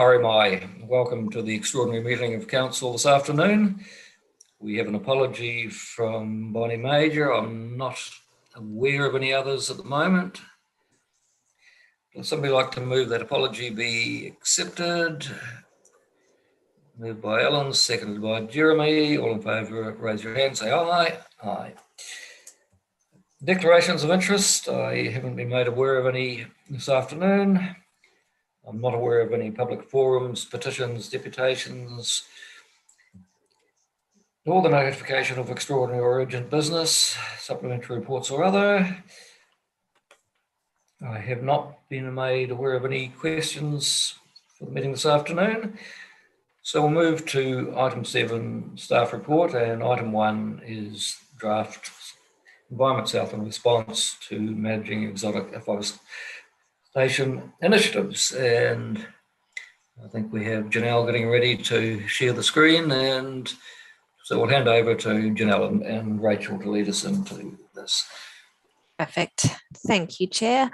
RMI, welcome to the extraordinary meeting of Council this afternoon. We have an apology from Bonnie Major. I'm not aware of any others at the moment. Would somebody like to move that apology be accepted? Moved by Ellen, seconded by Jeremy. All in favour, raise your hand, say aye. Aye. Declarations of interest. I haven't been made aware of any this afternoon. I'm not aware of any public forums, petitions, deputations, nor the notification of extraordinary or urgent business, supplementary reports or other. I have not been made aware of any questions for the meeting this afternoon. So we'll move to item 7, staff report, and item 1 is draft environment south in response to managing exotic afforestation initiatives. And I think we have Janelle getting ready to share the screen, and so we'll hand over to Janelle and Rachel to lead us into this. Perfect. Thank you, Chair.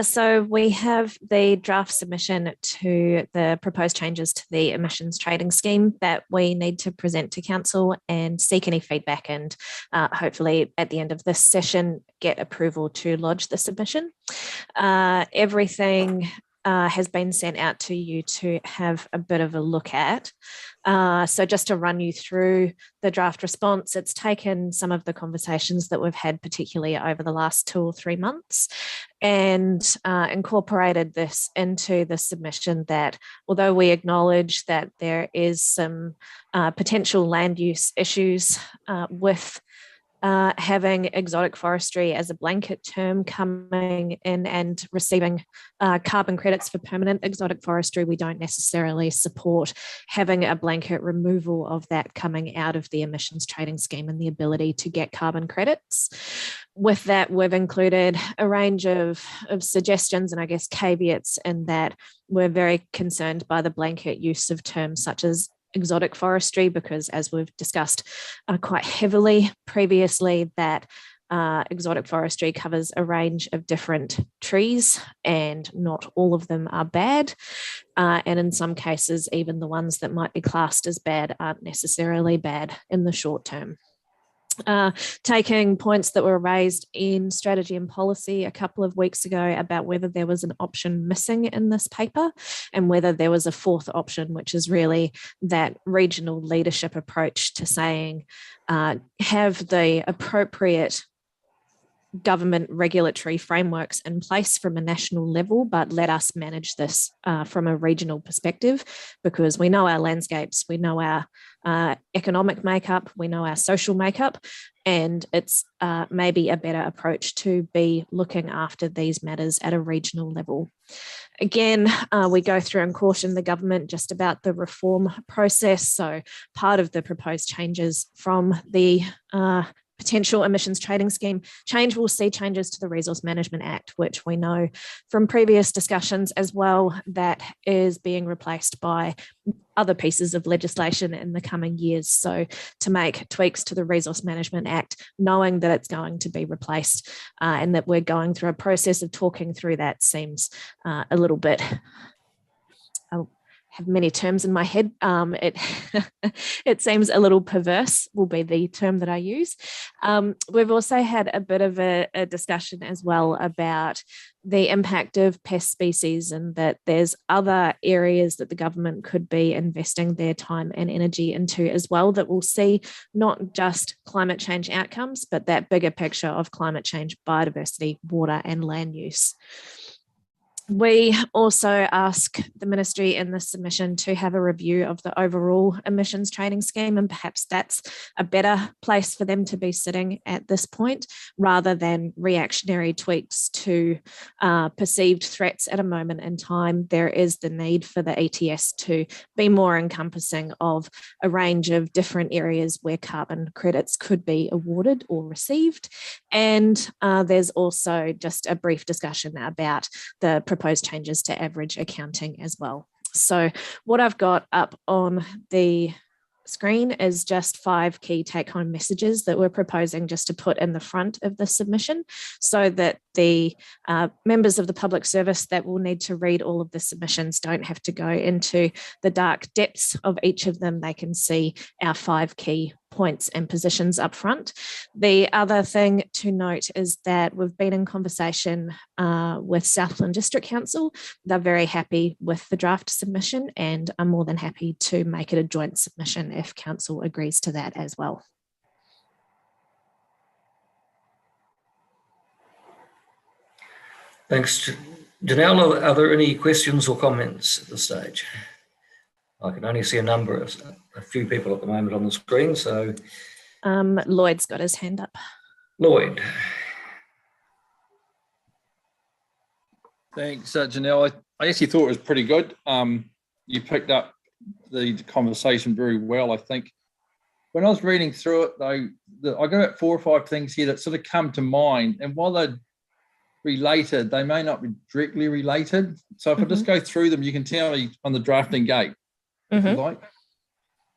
So we have the draft submission to the proposed changes to the emissions trading scheme that we need to present to Council and seek any feedback, and hopefully at the end of this session get approval to lodge the submission. Everything has been sent out to you to have a bit of a look at. So just to run you through the draft response, it's taken some of the conversations that we've had, particularly over the last 2 or 3 months, and incorporated this into the submission that, although we acknowledge that there is some potential land use issues with having exotic forestry as a blanket term coming in and receiving carbon credits for permanent exotic forestry, we don't necessarily support having a blanket removal of that coming out of the emissions trading scheme and the ability to get carbon credits. With that, we've included a range of suggestions and I guess caveats in that we're very concerned by the blanket use of terms such as exotic forestry, because as we've discussed quite heavily previously, that exotic forestry covers a range of different trees and not all of them are bad. And in some cases, even the ones that might be classed as bad aren't necessarily bad in the short term. Taking points that were raised in strategy and policy a couple of weeks ago about whether there was an option missing in this paper and whether there was a fourth option, which is really that regional leadership approach to saying have the appropriate government regulatory frameworks in place from a national level, but let us manage this from a regional perspective, because we know our landscapes, we know our economic makeup, we know our social makeup, and it's maybe a better approach to be looking after these matters at a regional level. Again, we go through and caution the government just about the reform process. So part of the proposed changes from the potential emissions trading scheme change will see changes to the Resource Management Act, which we know from previous discussions as well that is being replaced by other pieces of legislation in the coming years. So to make tweaks to the Resource Management Act, knowing that it's going to be replaced and that we're going through a process of talking through that seems a little bit have many terms in my head. It seems a little perverse will be the term that I use. We've also had a bit of a discussion as well about the impact of pest species, and that there's other areas that the government could be investing their time and energy into as well that will see not just climate change outcomes, but that bigger picture of climate change, biodiversity, water and land use. We also ask the Ministry in this submission to have a review of the overall emissions trading scheme, and perhaps that's a better place for them to be sitting at this point, rather than reactionary tweaks to perceived threats at a moment in time. There is the need for the ETS to be more encompassing of a range of different areas where carbon credits could be awarded or received. And there's also just a brief discussion about the proposed changes to average accounting as well. So what I've got up on the screen is just 5 key take-home messages that we're proposing just to put in the front of the submission, so that the members of the public service that will need to read all of the submissions don't have to go into the dark depths of each of them. They can see our 5 key points and positions up front. The other thing to note is that we've been in conversation with Southland District Council. They're very happy with the draft submission, and I'm more than happy to make it a joint submission if Council agrees to that as well. Thanks, Janelle. Are there any questions or comments at this stage? I can only see a few people at the moment on the screen. So Lloyd's got his hand up. Lloyd. Thanks, Janelle. I actually thought it was pretty good. You picked up the conversation very well, I think. When I was reading through it, though, I got about 4 or 5 things here that sort of come to mind. And while they're related, they may not be directly related. So if I just go through them, you can tell me on the drafting gate, if you like.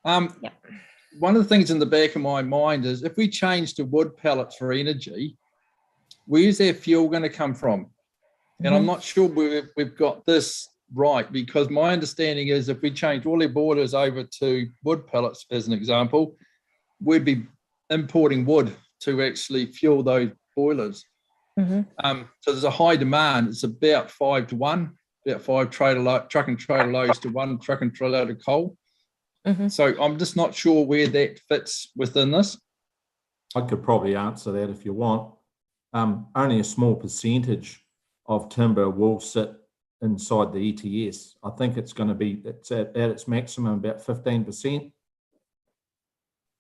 One of the things in the back of my mind is, if we change to wood pellets for energy, where's their fuel going to come from? And I'm not sure we've got this right, because my understanding is if we change all their boilers over to wood pellets, as an example, we'd be importing wood to actually fuel those boilers. So there's a high demand. It's about 5 to 1, about 5 truck and trailer loads to 1 truck and trailer load of coal. So I'm just not sure where that fits within this. I could probably answer that if you want. Only a small percentage of timber will sit inside the ETS. I think it's going to be, it's at its maximum about 15%.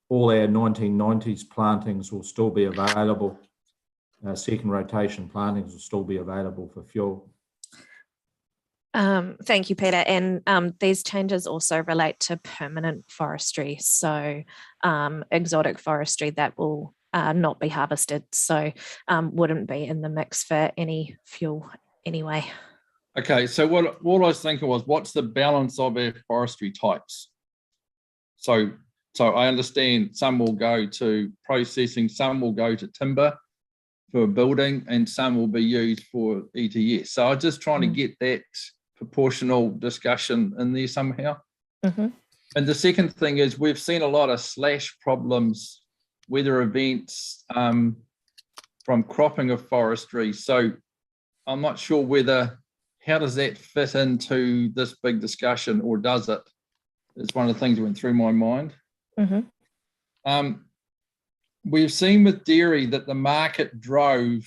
All our 1990s plantings will still be available. Second rotation plantings will still be available for fuel. Thank you, Peter. And these changes also relate to permanent forestry, so exotic forestry that will not be harvested, so wouldn't be in the mix for any fuel anyway. Okay, so what I was thinking was, what's the balance of our forestry types? So I understand some will go to processing, some will go to timber for building, and some will be used for ETS. So I'm just trying to get that proportional discussion in there somehow. And the second thing is, we've seen a lot of slash problems, weather events from cropping of forestry. So I'm not sure how does that fit into this big discussion, or does it? It's one of the things that went through my mind. We've seen with dairy that the market drove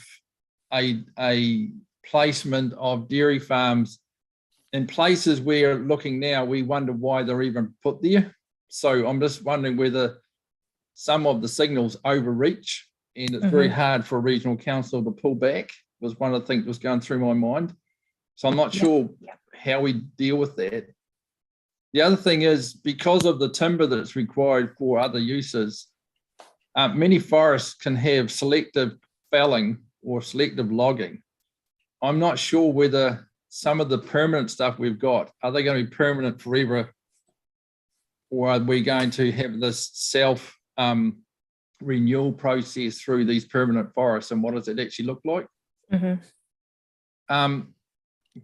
a placement of dairy farms in places where, looking now, we wonder why they're even put there. So I'm just wondering whether some of the signals overreach, and it's very hard for a regional council to pull back, was one of the things that was going through my mind. So I'm not sure how we deal with that. The other thing is, because of the timber that's required for other uses, many forests can have selective felling or selective logging. I'm not sure whether some of the permanent stuff we've got, are they going to be permanent forever, or are we going to have this self renewal process through these permanent forests, and what does it actually look like?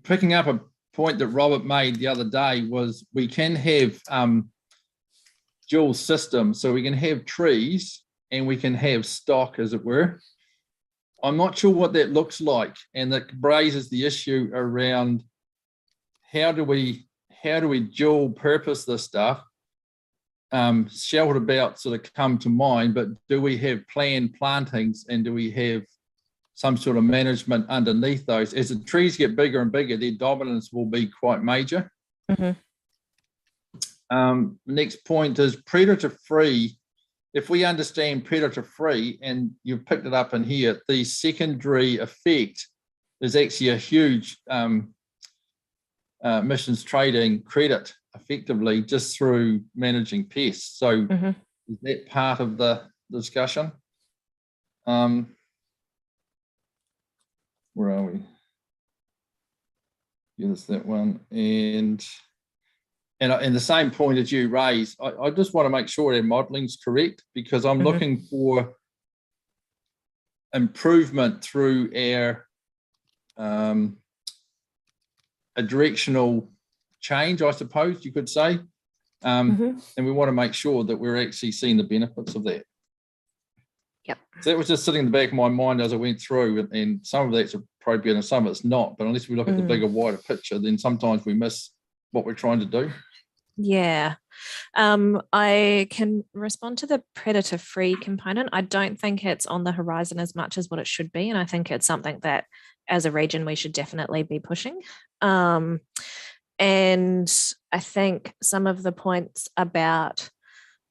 Picking up a point that Robert made the other day was, we can have dual systems, so we can have trees and we can have stock, as it were. I'm not sure what that looks like, and that raises the issue around how do we dual purpose this stuff. Sheltered about sort of come to mind, but do we have planned plantings, and do we have some sort of management underneath those? As the trees get bigger and bigger, their dominance will be quite major. Next point is predator-free. If we understand predator-free, and you've picked it up in here, the secondary effect is actually a huge emissions trading credit, effectively, just through managing pests. So is that part of the discussion? Where are we? Yeah, that's that one. And And the same point as you raise, I just want to make sure our modeling's correct, because I'm looking for improvement through our a directional change, I suppose you could say. And we want to make sure that we're actually seeing the benefits of that. Yep. So that was just sitting in the back of my mind as I went through, and some of that's appropriate and some of it's not. But unless we look at the bigger, wider picture, then sometimes we miss what we're trying to do. Yeah. I can respond to the predator-free component. I don't think it's on the horizon as much as what it should be. And I think it's something that as a region, we should definitely be pushing. And I think some of the points about,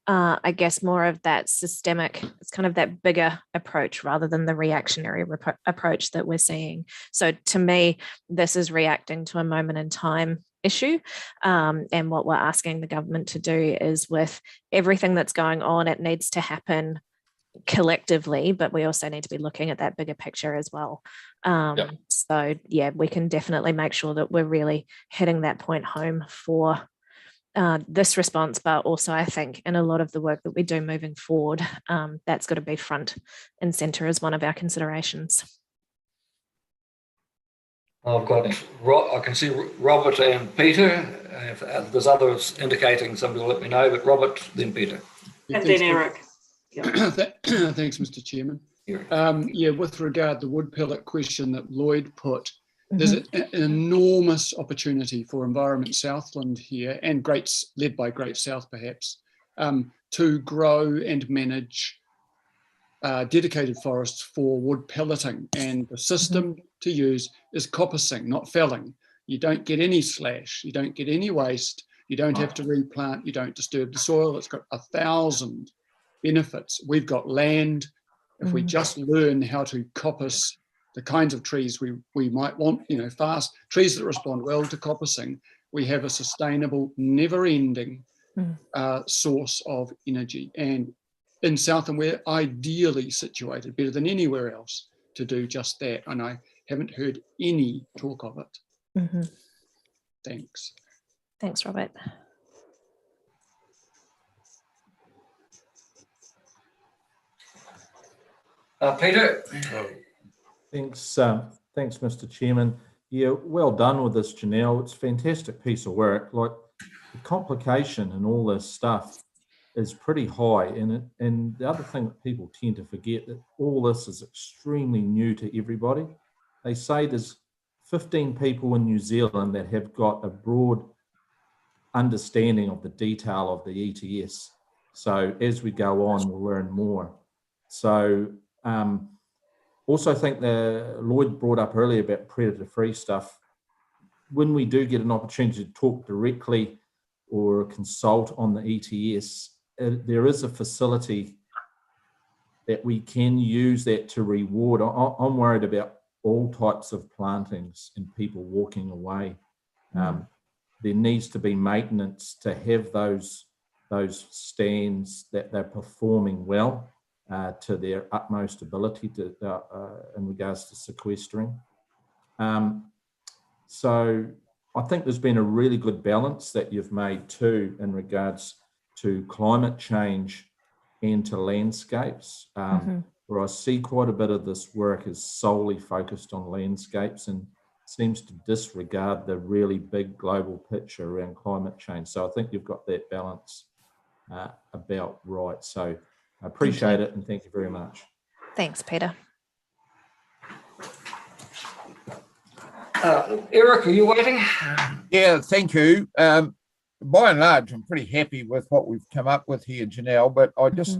I guess, more of that systemic, it's kind of that bigger approach rather than the reactionary approach that we're seeing. So to me, this is reacting to a moment in time issue. And what we're asking the government to do is, with everything that's going on, it needs to happen collectively, but we also need to be looking at that bigger picture as well. So yeah, we can definitely make sure that we're really hitting that point home for this response, but also I think in a lot of the work that we do moving forward, that's got to be front and center as one of our considerations. I've got, I can see Robert and Peter. If there's others indicating, somebody will let me know, but Robert, then Peter. And then Eric. Thanks, Mr. Chairman. Yeah, with regard to the wood pellet question that Lloyd put, there's an enormous opportunity for Environment Southland here, and led by Great South perhaps, to grow and manage dedicated forests for wood pelleting. And the system to use is coppicing, not felling. You don't get any slash, you don't get any waste, you don't have to replant, you don't disturb the soil. It's got 1,000 benefits. We've got land. If we just learn how to coppice the kinds of trees we might want, fast trees that respond well to coppicing, we have a sustainable, never-ending source of energy. And in Southland, we're ideally situated, better than anywhere else, to do just that. And I haven't heard any talk of it. Thanks. Thanks, Robert. Peter? Thanks, Mr. Chairman. Yeah, well done with this, Janelle. It's a fantastic piece of work. Like, the complication and all this stuff is pretty high. And the other thing that people tend to forget, that all this is extremely new to everybody. They say there's 15 people in New Zealand that have got a broad understanding of the detail of the ETS. So as we go on, we'll learn more. So also think that Lloyd brought up earlier about predator-free stuff. When we do get an opportunity to talk directly or consult on the ETS, there is a facility that we can use that to reward. I'm worried about all types of plantings and people walking away. There needs to be maintenance to have those stands that they're performing well to their utmost ability to, in regards to sequestering. So I think there's been a really good balance that you've made too in regards to climate change and to landscapes, where I see quite a bit of this work is solely focused on landscapes and seems to disregard the really big global picture around climate change. So I think you've got that balance about right. So I appreciate it and thank you very much. Thanks, Peter. Eric, are you waiting? Yeah, thank you. By and large, I'm pretty happy with what we've come up with here, Janelle, but I just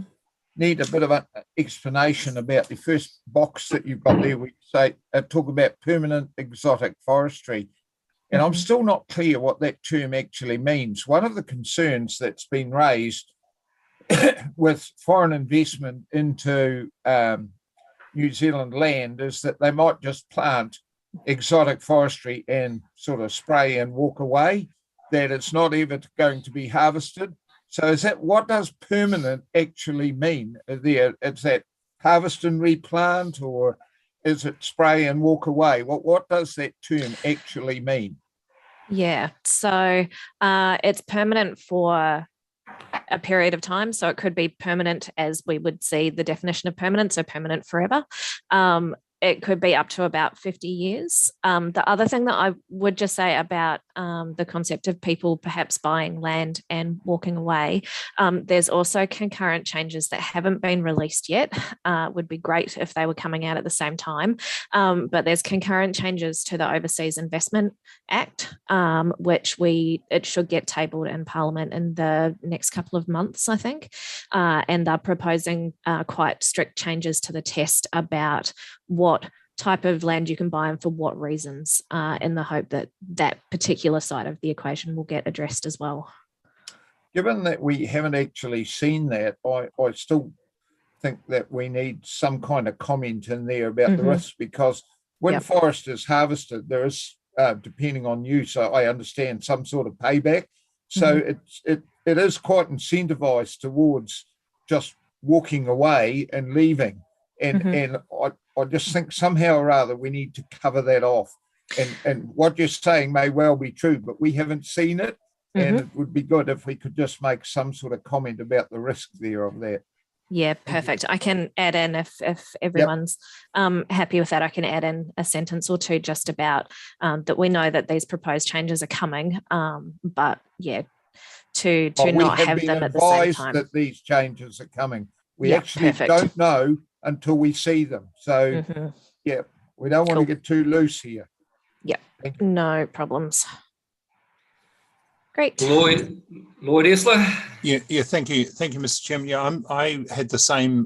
need a bit of an explanation about the first box that you've got there. We say talk about permanent exotic forestry, and I'm still not clear what that term actually means. One of the concerns that's been raised with foreign investment into New Zealand land is that they might just plant exotic forestry and sort of spray and walk away, that it's not ever going to be harvested. So is that, what does permanent actually mean there? Is that harvest and replant, or is it spray and walk away? What does that term actually mean? Yeah, so it's permanent for a period of time. So it could be permanent as we would see the definition of permanent, so permanent forever. It could be up to about 50 years. The other thing that I would just say about the concept of people perhaps buying land and walking away, there's also concurrent changes that haven't been released yet. Would be great if they were coming out at the same time. But there's concurrent changes to the Overseas Investment Act, which it should get tabled in Parliament in the next couple of months, I think. And they're proposing quite strict changes to the test about what type of land you can buy and for what reasons, in the hope that that particular side of the equation will get addressed as well. Given that we haven't actually seen that, I still think that we need some kind of comment in there about the risks, because when forest is harvested, there is, depending on use, I understand, some sort of payback. So it is quite incentivized towards just walking away and leaving. And I just think somehow or other we need to cover that off. And what you're saying may well be true, but we haven't seen it. And it would be good if we could just make some sort of comment about the risk there of that. Yeah, perfect. I can add in, if everyone's happy with that, I can add in a sentence or two just about that we know that these proposed changes are coming, but yeah, to not have them at the same time. That these changes are coming. We actually don't know until we see them. So yeah, we don't want to get too loose here. Yeah, no problems. Great. Lloyd Esler. Yeah. Thank you, Mr. Chairman. Yeah, I had the same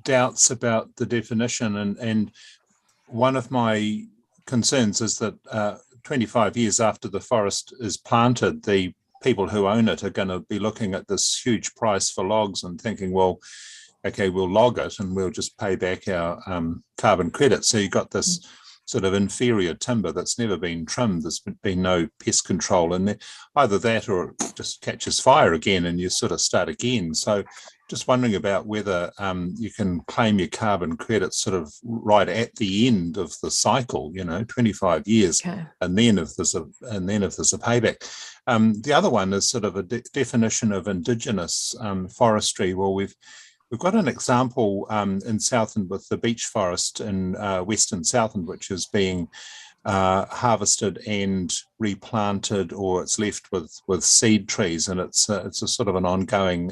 doubts about the definition, and one of my concerns is that 25 years after the forest is planted, the people who own it are going to be looking at this huge price for logs and thinking, well, okay, we'll log it and we'll just pay back our carbon credit. So you've got this sort of inferior timber that's never been trimmed. There's been no pest control in there. Either that or it just catches fire again and you sort of start again. So just wondering about whether you can claim your carbon credits sort of right at the end of the cycle, 25 years, and then if there's a payback. The other one is sort of a definition of Indigenous forestry. Well, we've got an example in Southland with the beech forest in Western Southland, which is being harvested and replanted, or it's left with seed trees, and it's a sort of an ongoing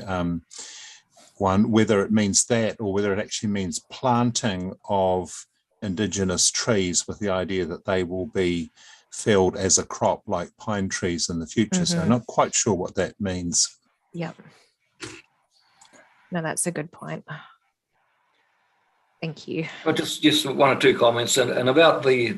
one, whether it means that or whether it actually means planting of Indigenous trees with the idea that they will be felled as a crop like pine trees in the future. So I'm not quite sure what that means. Yep. No, that's a good point. Thank you. Well, just one or two comments, and about the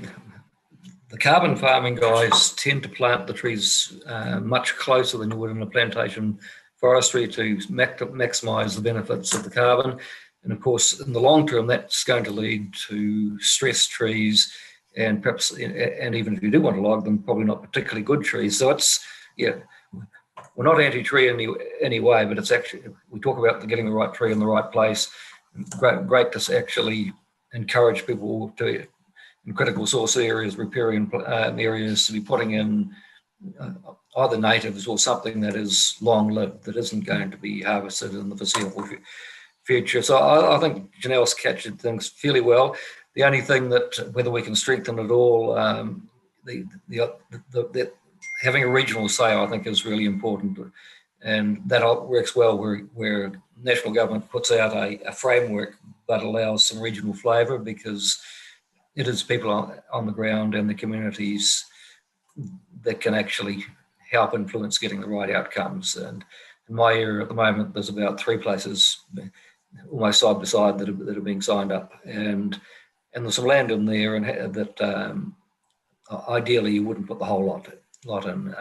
carbon farming guys tend to plant the trees much closer than you would in a plantation forestry to maximise the benefits of the carbon. And of course, in the long term, that's going to lead to stressed trees, and perhaps, and even if you do want to log them, probably not particularly good trees. So it's, we're not anti-tree in any way, but it's actually, we talk about getting the right tree in the right place. Great to actually encourage people to, in critical source areas, riparian areas, to be putting in either natives or something that is long-lived, that isn't going to be harvested in the foreseeable future. So I think Janelle's captured things fairly well. The only thing that, whether we can strengthen it all, having a regional say, I think, is really important, and that works well where national government puts out a framework but allows some regional flavour, because it is people on the ground and the communities that can actually help influence getting the right outcomes. And in my area at the moment, there's about 3 places almost side by side that are being signed up, and there's some land in there, and that ideally you wouldn't put the whole lot in.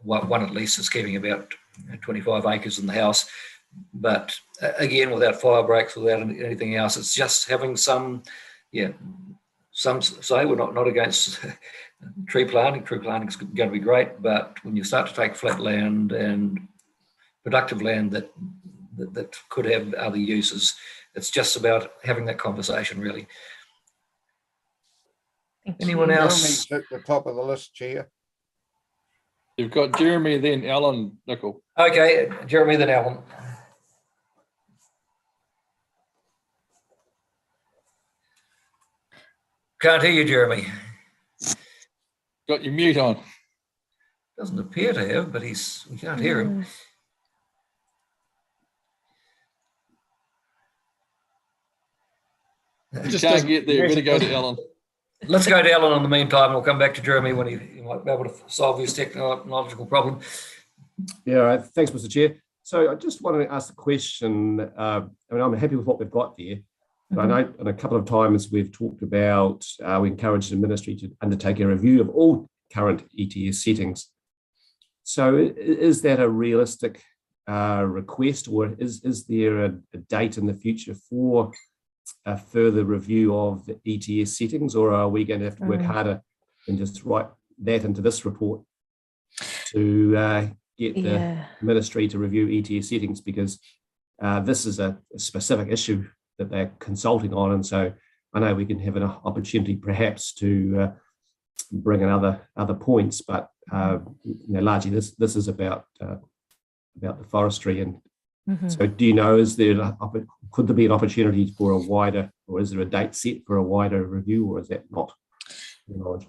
One at least is keeping about 25 acres in the house, but again, without fire breaks, without anything else, it's just having some say we're not against tree planting. Tree planting is going to be great, but when you start to take flat land and productive land that could have other uses, it's just about having that conversation, really. Anyone else? Jeremy's at the top of the list, Chair. You've got Jeremy, then Alan Nicol. Okay, Jeremy, then Alan. Can't hear you, Jeremy. Got your mute on. Doesn't appear to have, but we can't hear him. You can't get there. Better go to Alan. Let's go to Alan in the meantime. We'll come back to Jeremy when he might be able to solve his technological problem. Yeah, thanks, Mr. Chair. So I just wanted to ask the question. I'm happy with what we've got there. But I know on a couple of times we've talked about we encourage the ministry to undertake a review of all current ETS settings. So is that a realistic request, or is there a date in the future for a further review of the ETS settings, or are we going to have to work harder and just write that into this report to get the ministry to review ETS settings, because this is a specific issue that they're consulting on, and so I know we can have an opportunity perhaps to bring in other points, but largely this is about the forestry. And so do you know, could there be an opportunity for a wider, or is there a date set for a wider review, or is that not your knowledge?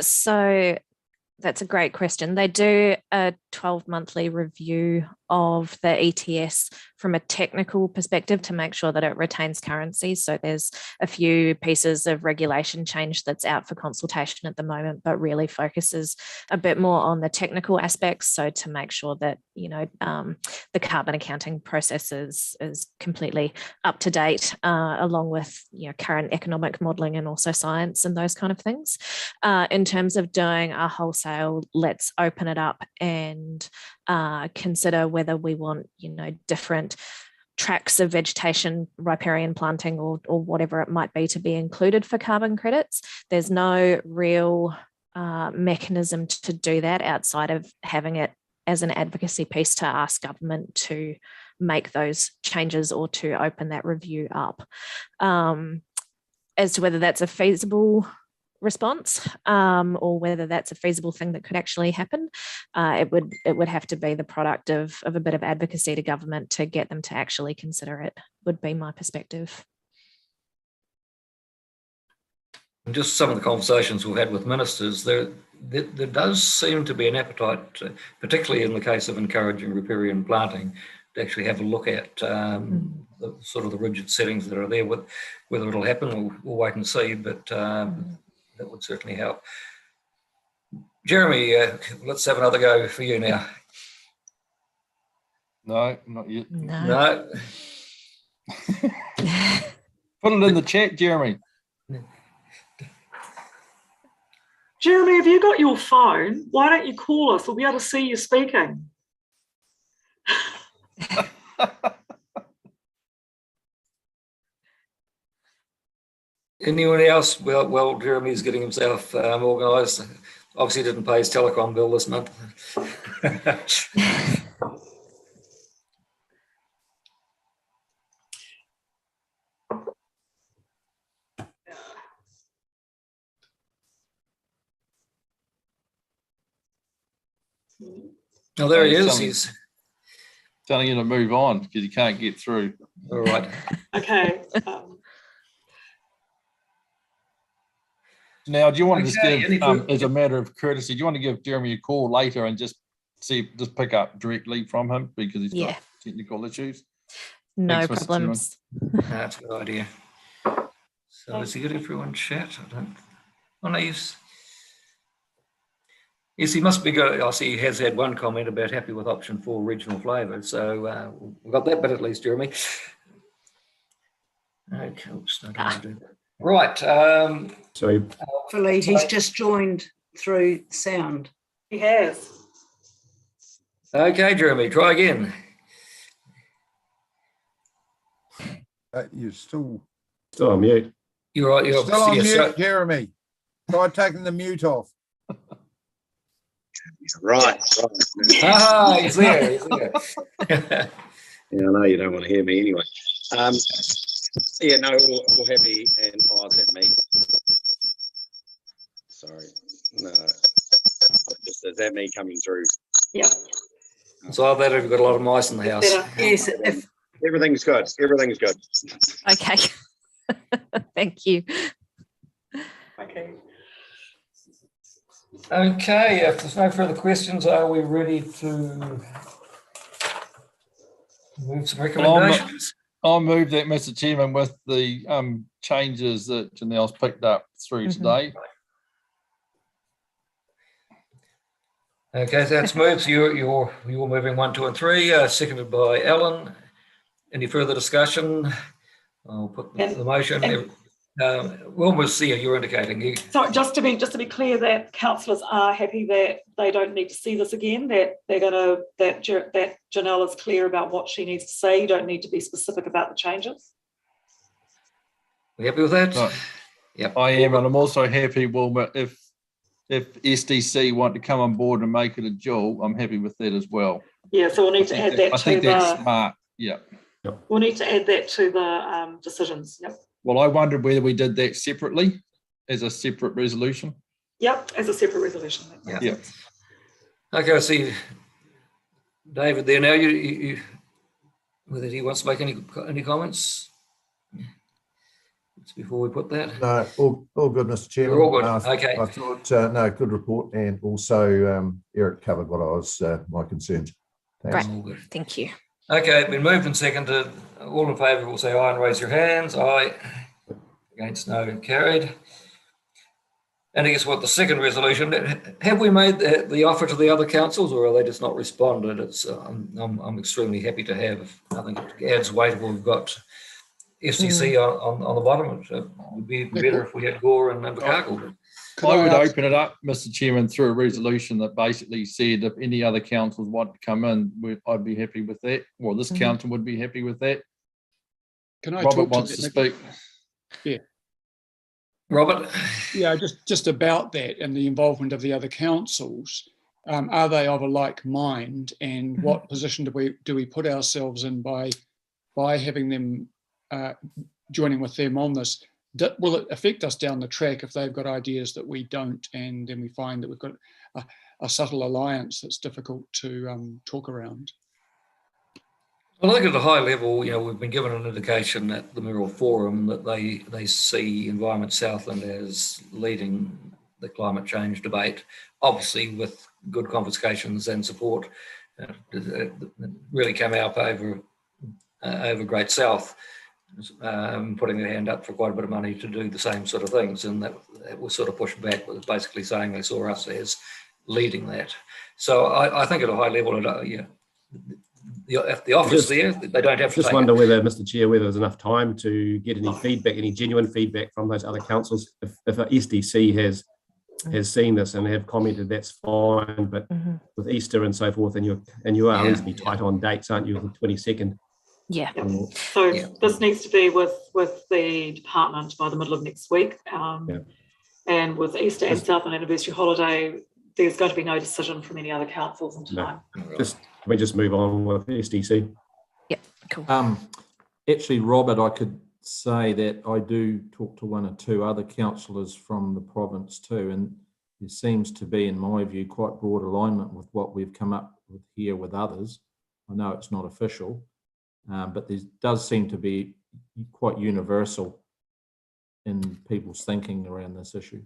So that's a great question. They do a 12-monthly review of the ETS from a technical perspective to make sure that it retains currency. So there's a few pieces of regulation change that's out for consultation at the moment, but really focuses a bit more on the technical aspects. So to make sure that, the carbon accounting process is completely up to date, along with, current economic modelling and also science and those kind of things. In terms of doing a wholesale, let's open it up and consider whether we want, different tracks of vegetation, riparian planting, or whatever it might be to be included for carbon credits. There's no real mechanism to do that outside of having it as an advocacy piece to ask government to make those changes or to open that review up. As to whether that's a feasible response or whether that's a feasible thing that could actually happen, it would have to be the product of a bit of advocacy to government to get them to actually consider it, would be my perspective. And just some of the conversations we've had with ministers, there does seem to be an appetite, particularly in the case of encouraging riparian planting, to actually have a look at the sort of the rigid settings that are there. Whether it'll happen, we'll wait and see, but that would certainly help. Jeremy, let's have another go for you now. No, not yet. No. Put it in the chat, Jeremy. Jeremy, have you got your phone? Why don't you call us? We'll be able to see you speaking. Anyone else? Well, Jeremy's getting himself organised. Obviously didn't pay his telecom bill this month. Oh, there he is. He's telling you to move on because you can't get through. All right. Okay. Now, do you want to just give, as a matter of courtesy, do you want to give Jeremy a call later and just pick up directly from him because he's got technical issues? No Thanks, problems. That's a good idea. So is he good everyone chat? I don't. Oh no, yes, he must be good. I see he has had one comment about happy with option 4 regional flavour. So we've got that bit at least, Jeremy. Okay, right. Sorry. Hopefully he's just joined through sound. He has. Okay, Jeremy, try again. You're still on mute. You're right. You're still on mute, Jeremy. Try taking the mute off. Right. Ah, he's there. He's there. Yeah, I know you don't want to hear me anyway. Yeah, no, all happy, and oh, is that me? Sorry. No. Just is that me coming through? Yeah. So that we've got a lot of mice in the house. Better. Yes, if Everything's good. Everything's good. Okay. Thank you. okay. Okay, if there's no further questions, are we ready to move some recommendations? I'll move that, Mr. Chairman, with the changes that Janelle's picked up through today. Okay, so that's moved. So you're moving 1, 2, and 3, seconded by Alan. Any further discussion? I'll put the motion. Wilma's here, you're indicating. So just to be clear, that councillors are happy that they don't need to see this again, that that Janelle is clear about what she needs to say. You don't need to be specific about the changes. We happy with that? No, Yep. I am, and I'm also happy, Wilma, if SDC want to come on board and make it a dual, I'm happy with that as well. Yeah, so we'll need to add that. I think that's smart. Yeah. We'll need to add that to the decisions. Yep. Well, I wondered whether we did that separately as a separate resolution. Yep, as a separate resolution. Yeah. Okay, I see David there now. You whether he wants to make any comments before we put that? No, all good, Mr. Chairman. We're all good. Okay. I thought, no, good report, and also Eric covered what I was, my concerns. Thanks. Great, thank you. Okay, been moved and seconded. All in favour will say aye and raise your hands. Aye. Against, no, carried. And I guess what the second resolution, have we made the offer to the other councils, or are they just not responded? It's I'm extremely happy to have. I think it adds weight. We've got STC on the bottom. It would be better if we had Gore and Invercargill. I would open it up, Mr. Chairman, through a resolution that basically said if any other councils want to come in, I'd be happy with that. Well, this council would be happy with that. Can I Robert talk wants to speak. Yeah. Robert? Yeah, just about that and the involvement of the other councils. Are they of a like mind, and what position do we put ourselves in by having them joining with them on this? Will it affect us down the track if they've got ideas that we don't, and then we find that we've got a subtle alliance that's difficult to talk around? Well, I think at a high level, we've been given an indication at the Mayoral Forum that they see Environment Southland as leading the climate change debate, obviously with good confiscations and support. Really came out over Great South, putting their hand up for quite a bit of money to do the same sort of things, and that was sort of pushed back, with basically saying they saw us as leading that. So I think at a high level, the office there, they don't have to just wonder whether, Mr. Chair, whether there's enough time to get any feedback, any genuine feedback from those other councils. If a SDC has seen this and have commented, that's fine. But with Easter and so forth, and you are reasonably tight on dates, aren't you? The 22nd. Yeah. So this needs to be with the department by the middle of next week. And with Easter and Southland Anniversary holiday, there's going to be no decision from any other councils in time. Can we just move on with SDC? Yep, cool. Actually, Robert, I could say that I do talk to 1 or 2 other councillors from the province too, and there seems to be, in my view, quite broad alignment with what we've come up with here with others. I know it's not official, but there does seem to be quite universal in people's thinking around this issue.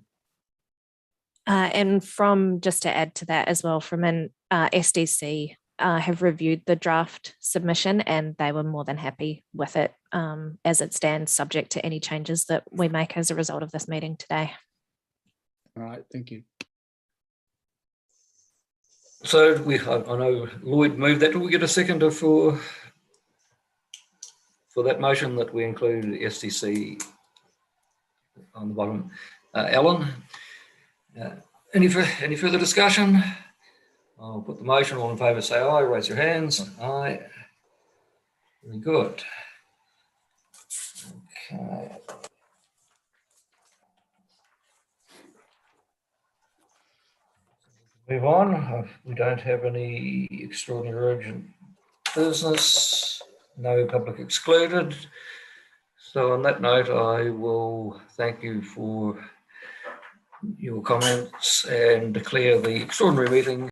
And from, just to add to that as well, from an SDC have reviewed the draft submission, and they were more than happy with it as it stands, subject to any changes that we make as a result of this meeting today. All right, thank you. So I know Lloyd moved that. Do we get a seconder for that motion that we include SDC on the bottom? Alan? Any further discussion? I'll put the motion. All in favour say aye. Raise your hands. Aye. Very good. Okay. Move on. We don't have any extraordinary urgent business. No public excluded. So on that note, I will thank you for your comments and declare the extraordinary meeting